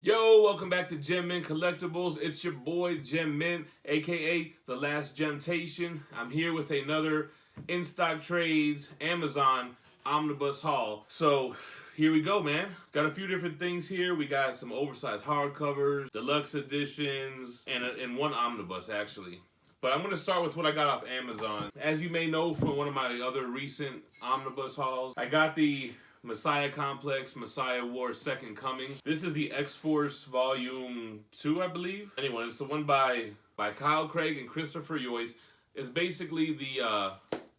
Yo, welcome back to Gem Mint Collectibles. It's your boy Gem Mint, aka The Last Gemtation. I'm here with another In Stock Trades Amazon Omnibus haul. So here we go, man. Got a few different things here. We got some oversized hardcovers, deluxe editions, and one omnibus actually. But I'm going to start with what I got off Amazon. As you may know from one of my other recent omnibus hauls, I got the Messiah Complex, Messiah War Second Coming. This is the X-Force Volume 2, I believe. Anyway, it's the one by Kyle Craig and Christopher Yoyce. It's basically the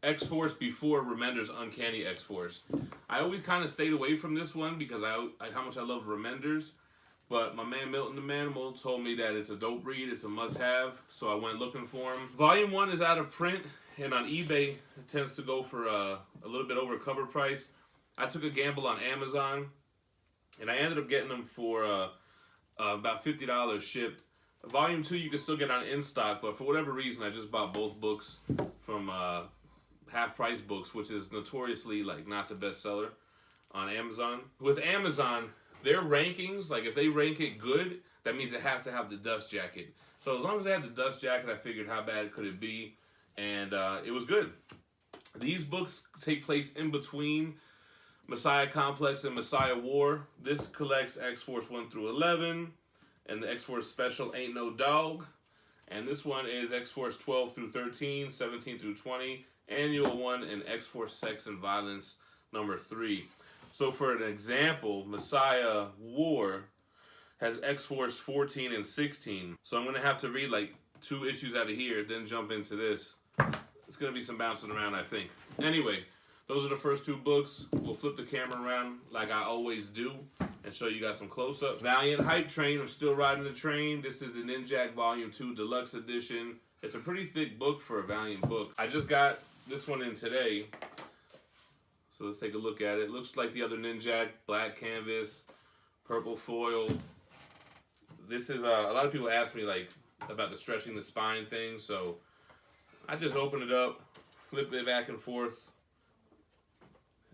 X-Force before Remender's Uncanny X-Force. I always kind of stayed away from this one because how much I love Remender's. But my man Milton the Manimal told me that it's a dope read, it's a must-have, so I went looking for him. Volume 1 is out of print, and on eBay, it tends to go for a little bit over cover price. I took a gamble on Amazon, and I ended up getting them for about $50 shipped. Volume 2 you can still get on in stock, but for whatever reason, I just bought both books from Half Price Books, which is notoriously like not the best seller on Amazon. With Amazon, their rankings, like if they rank it good, that means it has to have the dust jacket. So as long as I had the dust jacket, I figured how bad could it be, and it was good. These books take place in between Messiah Complex and Messiah War. This collects X-Force 1 through 11, and the X-Force Special Ain't No Dog. And this one is X-Force 12 through 13, 17 through 20, Annual 1, and X-Force Sex and Violence number 3. So for an example, Messiah War has X-Force 14 and 16. So I'm going to have to read like 2 issues out of here, then jump into this. It's going to be some bouncing around, I think. Anyway, those are the first 2 books. We'll flip the camera around like I always do and show you guys some close-up. Valiant Hype Train. I'm still riding the train. This is the Ninjak Volume 2 Deluxe Edition. It's a pretty thick book for a Valiant book. I just got this one in today. So let's take a look at it. Looks like the other Ninjak. Black canvas, purple foil. This is, a lot of people ask me like about the stretching the spine thing. So I just open it up, flip it back and forth.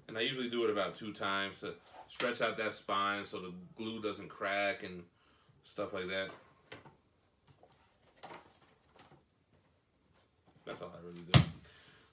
And I usually do it about 2 times to stretch out that spine so the glue doesn't crack and stuff like that. That's all I really do.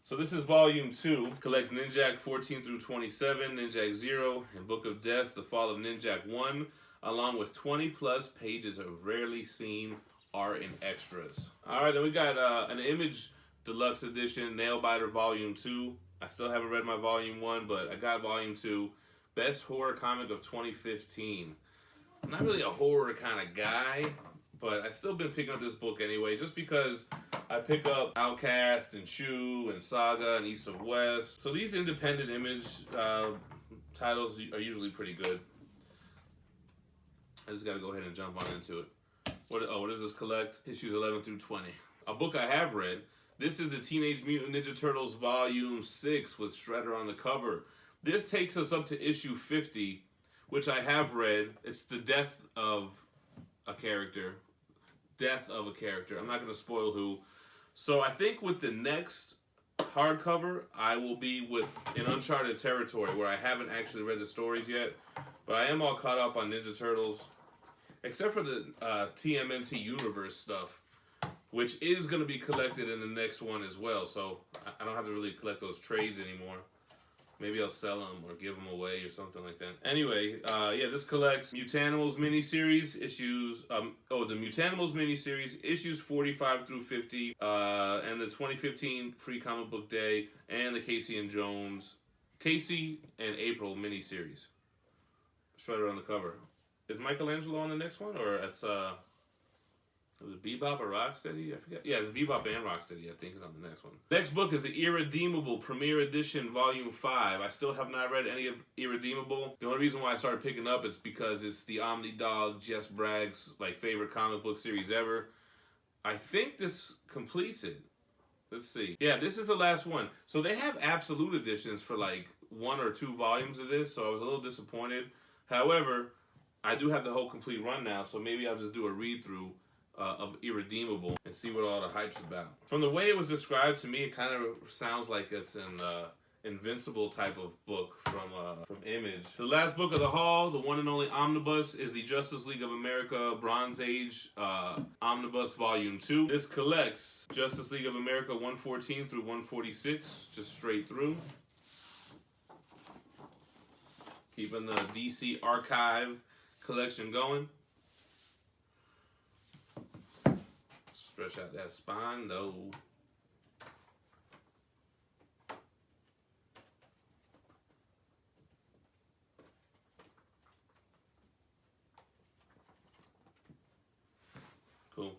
So this is Volume 2. Collects Ninjak 14 through 27, Ninjak 0, and Book of Death, The Fall of Ninjak 1, along with 20 plus pages of rarely seen art and extras. Alright, then we got an Image Deluxe Edition, Nailbiter Volume 2. I still haven't read my Volume 1, but I got Volume 2. Best horror comic of 2015. I'm not really a horror kind of guy, but I've still been picking up this book anyway, just because I pick up Outcast and Shoe and Saga and East of West. So these independent Image titles are usually pretty good. I just got to go ahead and jump on into it. What does this collect? Issues 11 through 20. A book I have read. This is the Teenage Mutant Ninja Turtles Volume 6 with Shredder on the cover. This takes us up to issue 50, which I have read. It's the death of a character. I'm not going to spoil who. So I think with the next hardcover, I will be in uncharted territory where I haven't actually read the stories yet. But I am all caught up on Ninja Turtles, except for the TMNT Universe stuff, which is going to be collected in the next one as well. So I don't have to really collect those trades anymore. Maybe I'll sell them or give them away or something like that. Anyway, yeah, this collects Mutanimals miniseries issues. The Mutanimals miniseries issues 45 through 50, and the 2015 Free Comic Book Day, and the Casey and April miniseries. Shredder on the cover. Is Michelangelo on the next one, or it's was it Bebop or Rocksteady? I forget. Yeah, it's Bebop and Rocksteady, I think, is on the next one. Next book is the Irredeemable Premiere Edition Volume 5. I still have not read any of Irredeemable. The only reason why I started picking up is because it's the Omni Dog, Jess Bragg's favorite comic book series ever. I think this completes it. Let's see. Yeah, this is the last one. So they have absolute editions for 1 or 2 volumes of this, so I was a little disappointed. However, I do have the whole complete run now, so maybe I'll just do a read-through of Irredeemable and see what all the hype's about. From the way it was described to me, it kind of sounds like it's in Invincible type of book from Image. The last book of the haul, the one and only Omnibus, is the Justice League of America Bronze Age Omnibus Volume 2. This collects Justice League of America 114 through 146, just straight through. Keeping the DC Archive collection going. Stretch out that spine, though. Cool.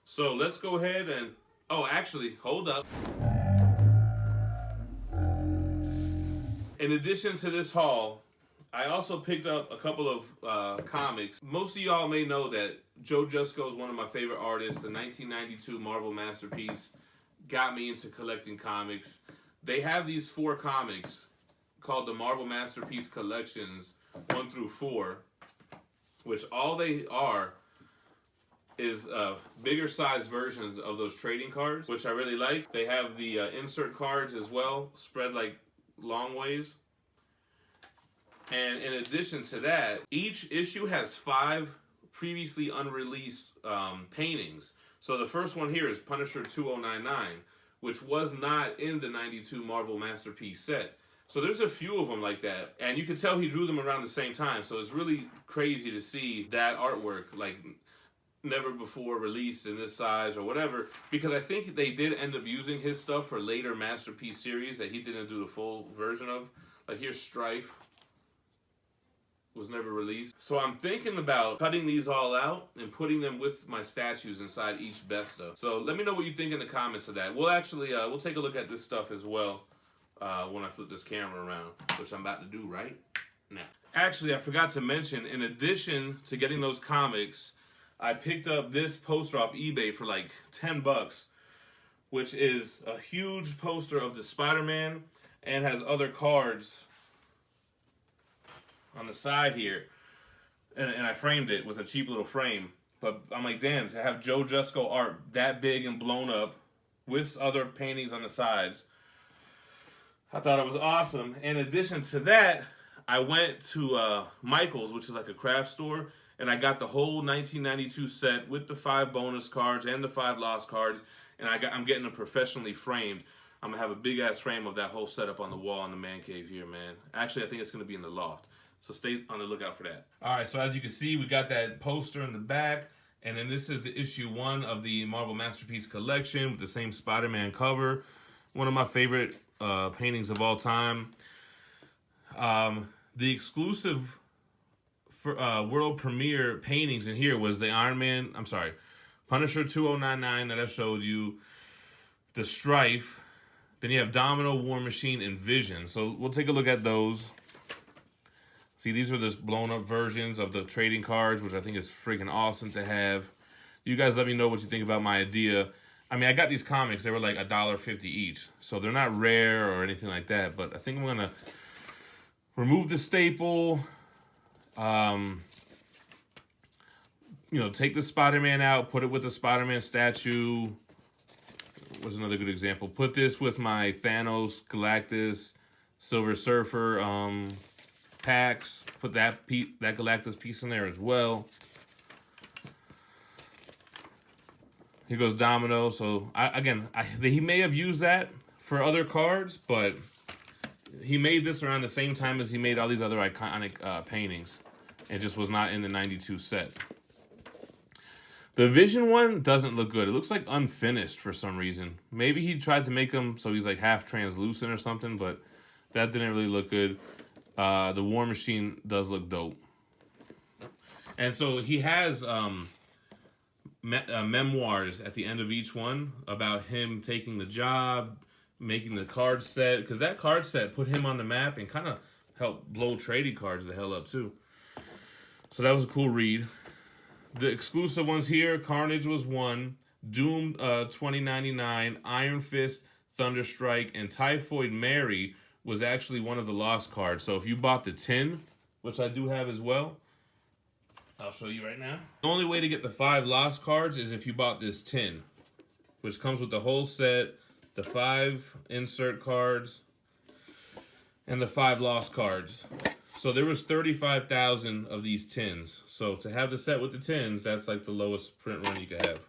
So let's go ahead and... Oh, actually, hold up. In addition to this haul, I also picked up a couple of comics. Most of y'all may know that Joe Jusko is one of my favorite artists. The 1992 Marvel Masterpiece got me into collecting comics. They have these 4 comics called the Marvel Masterpiece Collections 1 through 4, which all they are is bigger size versions of those trading cards, which I really like. They have the insert cards as well, spread like long ways. And in addition to that, each issue has 5 previously unreleased paintings. So the first one here is Punisher 2099, which was not in the 92 Marvel Masterpiece set. So there's a few of them like that. And you can tell he drew them around the same time. So it's really crazy to see that artwork, like never before released in this size or whatever, because I think they did end up using his stuff for later Masterpiece series that he didn't do the full version of. Like here's Strife. Was never released. So I'm thinking about cutting these all out and putting them with my statues inside each Besta. So let me know what you think in the comments of that. We'll actually, we'll take a look at this stuff as well when I flip this camera around, which I'm about to do right now. Actually, I forgot to mention, in addition to getting those comics, I picked up this poster off eBay for like 10 bucks, which is a huge poster of the Spider-Man and has other cards on the side here, and I framed it with a cheap little frame. But I'm like, damn, to have Joe Jusko art that big and blown up with other paintings on the sides, I thought it was awesome. In addition to that, I went to Michael's, which is like a craft store, and I got the whole 1992 set with the 5 bonus cards and the 5 lost cards, and I'm getting them professionally framed. I'm gonna have a big ass frame of that whole setup on the wall in the man cave here, man. Actually, I think it's gonna be in the loft. So stay on the lookout for that. All right, so as you can see, we got that poster in the back. And then this is the issue 1 of the Marvel Masterpiece Collection with the same Spider-Man cover. One of my favorite paintings of all time. The exclusive world premiere paintings in here was the Punisher 2099 that I showed you. The Strife. Then you have Domino, War Machine, and Vision. So we'll take a look at those. See, these are just blown up versions of the trading cards, which I think is freaking awesome to have. You guys let me know what you think about my idea. I mean, I got these comics. They were like $1.50 each. So they're not rare or anything like that. But I think I'm going to remove the staple. You know, take the Spider-Man out. Put it with the Spider-Man statue. What's another good example? Put this with my Thanos, Galactus, Silver Surfer packs. Put that Galactus piece in there as well. Here goes Domino. So he may have used that for other cards, but he made this around the same time as he made all these other iconic paintings. It just was not in the 92 set. The Vision one doesn't look good. It looks like unfinished for some reason. Maybe he tried to make him so he's like half translucent or something, but that didn't really look good. The War Machine does look dope. And so he has memoirs at the end of each one about him taking the job, making the card set, because that card set put him on the map and kind of helped blow trading cards the hell up too. So that was a cool read. The exclusive ones here, Carnage was 1, Doom 2099, Iron Fist, Thunderstrike, and Typhoid Mary was actually one of the lost cards. So if you bought the tin, which I do have as well, I'll show you right now. The only way to get the 5 lost cards is if you bought this tin, which comes with the whole set, the 5 insert cards, and the 5 lost cards. So there was 35,000 of these tins. So to have the set with the tins, that's like the lowest print run you could have.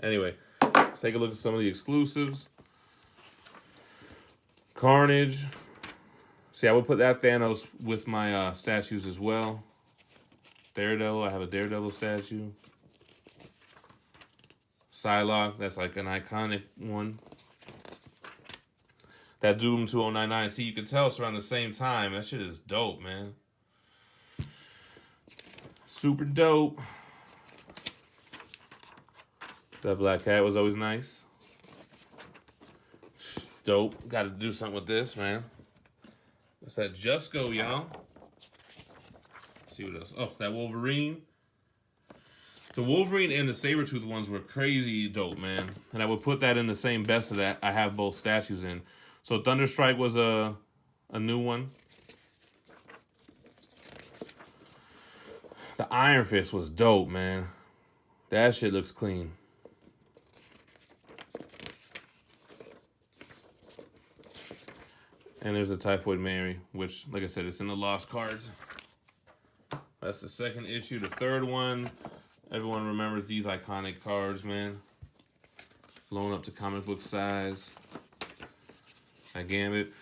Anyway, let's take a look at some of the exclusives. Carnage. See, I would put that Thanos with my statues as well. Daredevil, I have a Daredevil statue. Psylocke, that's like an iconic one. That Doom 2099, see, you can tell it's around the same time. That shit is dope, man. Super dope. That Black Cat was always nice. Dope. Got to do something with this, man. What's that? Just Go, y'all. Let's see what else. Oh, that Wolverine. The Wolverine and the Sabretooth ones were crazy dope, man. And I would put that in the same best of that I have both statues in. So Thunderstrike was a new one. The Iron Fist was dope, man. That shit looks clean. And there's a Typhoid Mary, which, like I said, it's in the Lost Cards. That's the second issue. The third one, everyone remembers these iconic cards, man. Blown up to comic book size. That Gambit.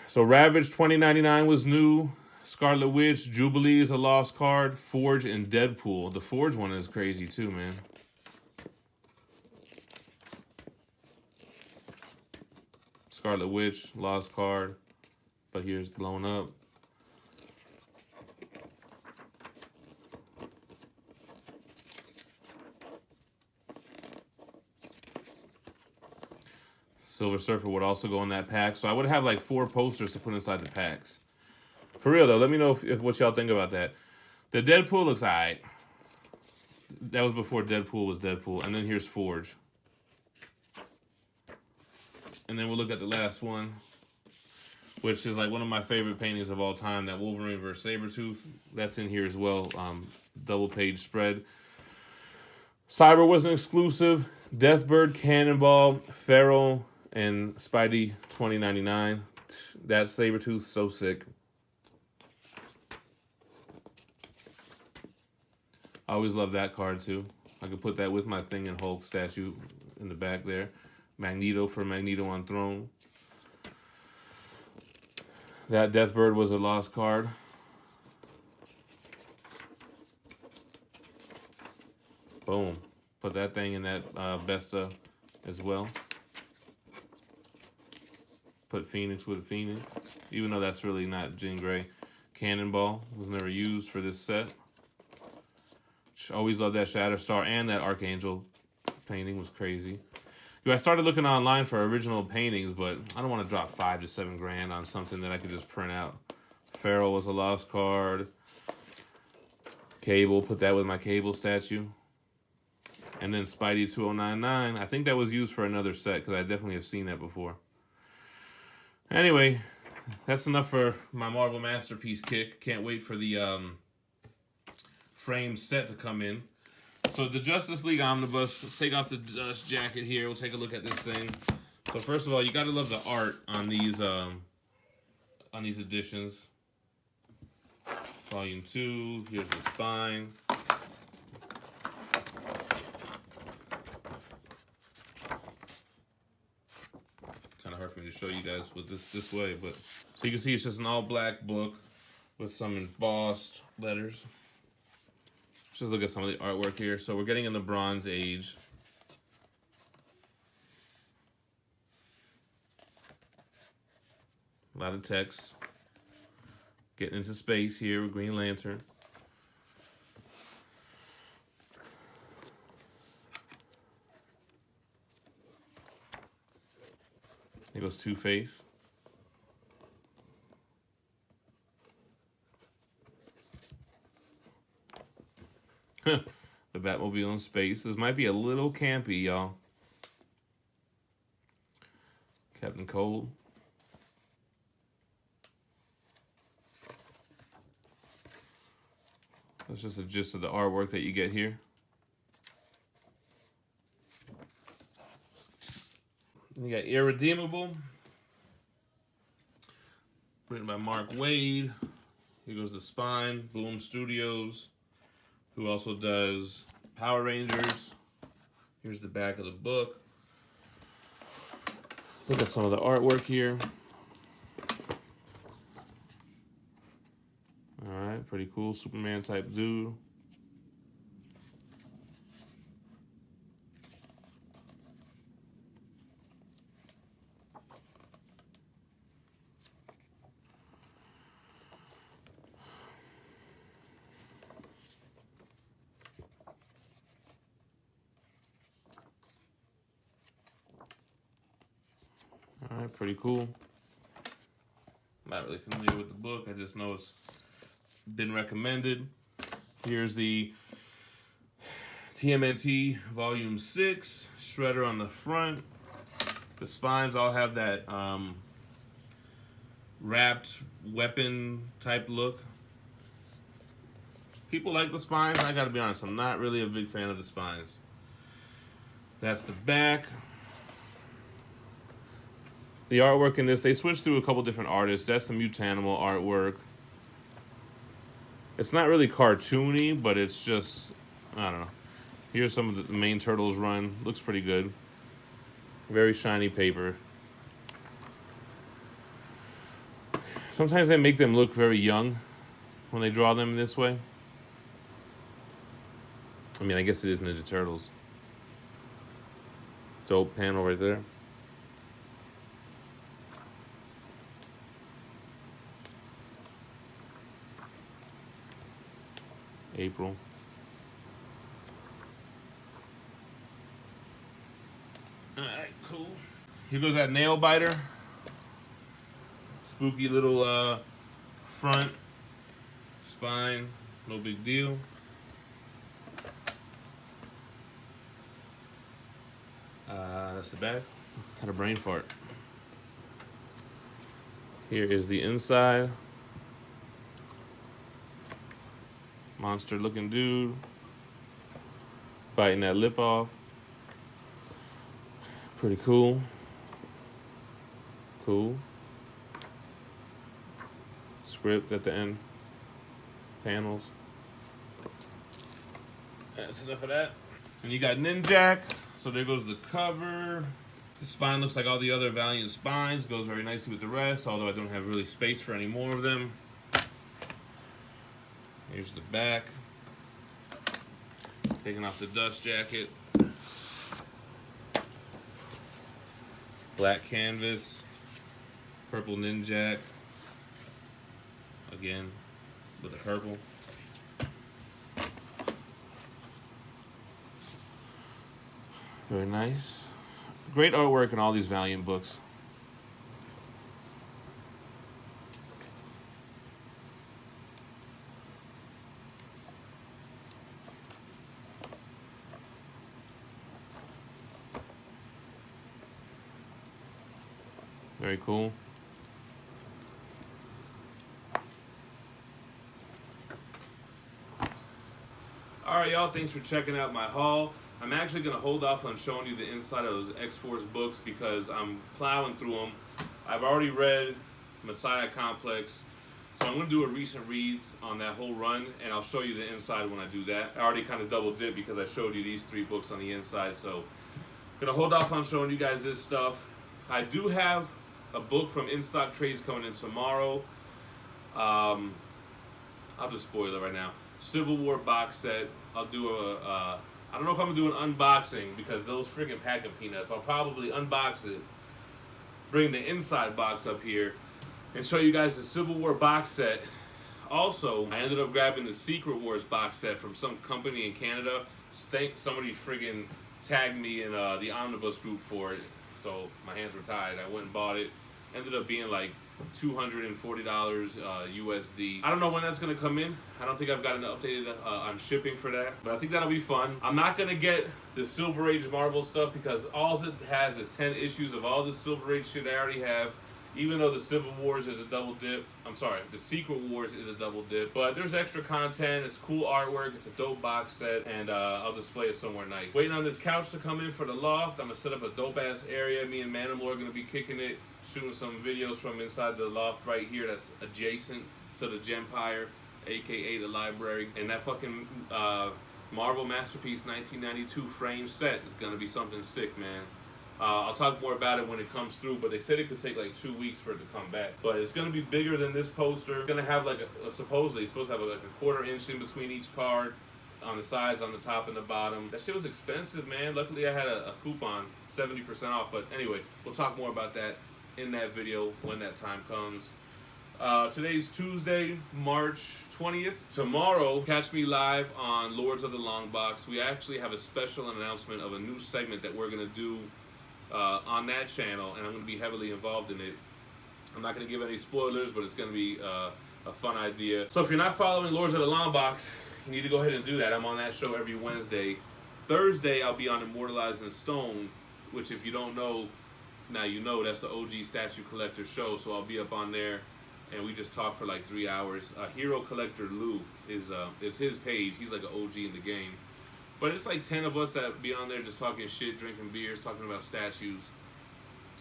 So Ravage 2099 was new. Scarlet Witch, Jubilee is a lost card. Forge and Deadpool. The Forge one is crazy too, man. Scarlet Witch, lost card. But here's blown up. Silver Surfer would also go in that pack. So I would have like 4 posters to put inside the packs. For real though, let me know if what y'all think about that. The Deadpool looks alright. That was before Deadpool was Deadpool. And then here's Forge. And then we'll look at the last one, which is like one of my favorite paintings of all time, that Wolverine vs. Sabretooth. That's in here as well. Double page spread. Cyber was an exclusive. Deathbird, Cannonball, Feral, and Spidey 2099. That Sabretooth, so sick. I always love that card too. I could put that with my Thing and Hulk statue in the back there. Magneto for Magneto on Throne. That Deathbird was a lost card. Boom. Put that thing in that Vesta as well. Put Phoenix with Phoenix. Even though that's really not Jean Grey. Cannonball was never used for this set. Always loved that Shatterstar, and that Archangel painting was crazy. I started looking online for original paintings, but I don't want to drop $5 to $7 grand on something that I could just print out. Feral was a lost card. Cable, put that with my Cable statue. And then Spidey 2099. I think that was used for another set, because I definitely have seen that before. Anyway, that's enough for my Marvel Masterpiece kick. Can't wait for the frame set to come in. So the Justice League Omnibus, let's take off the dust jacket here. We'll take a look at this thing. So first of all, you gotta love the art on these editions. Volume 2, here's the spine. Kind of hard for me to show you guys with this way, but so you can see it's just an all black book with some embossed letters. Let's just look at some of the artwork here. So we're getting in the Bronze Age. A lot of text. Getting into space here with Green Lantern. Here goes Two-Face. The Batmobile in space. This might be a little campy, y'all. Captain Cold. That's just a gist of the artwork that you get here. You got Irredeemable. Written by Mark Wade. Here goes the spine. Boom Studios, who also does Power Rangers. Here's the back of the book. Look at some of the artwork here. Alright, pretty cool. Superman type dude. Alright, pretty cool. I'm not really familiar with the book. I just know it's been recommended. Here's the TMNT Volume 6. Shredder on the front. The spines all have that wrapped weapon type look. People like the spines. I gotta be honest, I'm not really a big fan of the spines. That's the back. The artwork in this, they switched through a couple different artists. That's the Mutanimal artwork. It's not really cartoony, but it's just, I don't know. Here's some of the main Turtles run. Looks pretty good. Very shiny paper. Sometimes they make them look very young when they draw them this way. I mean, I guess it is Ninja Turtles. Dope panel right there. April. Alright, cool. Here goes that nail biter. Spooky little front, spine, no big deal. That's the back. Had a brain fart. Here is the inside. Monster looking dude. Biting that lip off. Pretty cool. Cool. Script at the end. Panels. That's enough of that. And you got Ninjak. So there goes the cover. The spine looks like all the other Valiant spines. Goes very nicely with the rest, although I don't have really space for any more of them. Here's the back. Taking off the dust jacket. Black canvas. Purple Ninjak. Again, with the purple. Very nice. Great artwork in all these Valiant books. Very cool. Alright, y'all, thanks for checking out my haul. I'm actually going to hold off on showing you the inside of those X-Force books because I'm plowing through them. I've already read Messiah Complex, so I'm going to do a recent read on that whole run, and I'll show you the inside when I do that. I already kind of double dipped because I showed you these 3 books on the inside, so I'm going to hold off on showing you guys this stuff. I do have a book from In Stock Trades coming in tomorrow. I'll just spoil it right now. Civil War box set. I'll do I don't know if I'm going to do an unboxing because those freaking packing peanuts. I'll probably unbox it, bring the inside box up here, and show you guys the Civil War box set. Also, I ended up grabbing the Secret Wars box set from some company in Canada. Somebody friggin' tagged me in the Omnibus group for it, so my hands were tied. I went and bought it. Ended up being like $240 USD. I don't know when that's going to come in. I don't think I've gotten updated on shipping for that, but I think that'll be fun. I'm not going to get the Silver Age Marvel stuff because all it has is 10 issues of all the Silver Age shit I already have. Even though the Civil Wars is a double dip, I'm sorry, the Secret Wars is a double dip, but there's extra content, it's cool artwork, it's a dope box set, and I'll display it somewhere nice. Waiting on this couch to come in for the loft. I'm gonna set up a dope ass area. Me and Manimal are gonna be kicking it, shooting some videos from inside the loft right here that's adjacent to the Gempire, aka the library. And that fucking Marvel Masterpiece 1992 frame set is gonna be something sick, man. I'll talk more about it when it comes through, but they said it could take like 2 weeks for it to come back. But it's going to be bigger than this poster. It's going to have like supposedly, it's supposed to have like a 1/4 inch in between each card, on the sides, on the top, and the bottom. That shit was expensive, man. Luckily I had a coupon, 70% off. But anyway, we'll talk more about that in that video when that time comes. Today's Tuesday, March 20th. Tomorrow, catch me live on Lords of the Long Box. We actually have a special announcement of a new segment that we're going to do on that channel, and I'm going to be heavily involved in it. I'm not going to give any spoilers, but it's going to be a fun idea. So if you're not following Lords of the Long Box, you need to go ahead and do that. I'm on that show every Wednesday. Thursday, I'll be on Immortalized in Stone, which if you don't know, now you know, that's the OG statue collector show. So I'll be up on there, and we just talk for like 3 hours. Hero Collector Lou is his page. He's like an OG in the game. But it's like 10 of us that be on there just talking shit, drinking beers, talking about statues.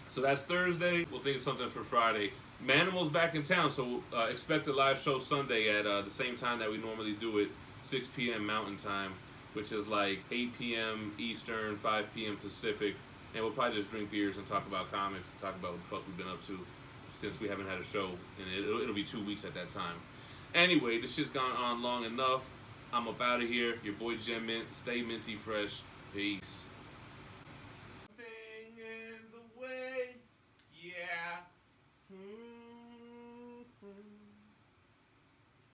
So that's Thursday. We'll think of something for Friday. Manimal's back in town, so expect a live show Sunday at the same time that we normally do it, 6 p.m. Mountain Time, which is like 8 p.m. Eastern, 5 p.m. Pacific. And we'll probably just drink beers and talk about comics and talk about what the fuck we've been up to since we haven't had a show. And it'll be 2 weeks at that time. Anyway, this shit's gone on long enough. I'm up out of here. Your boy Gem Mint. Stay minty fresh. Peace.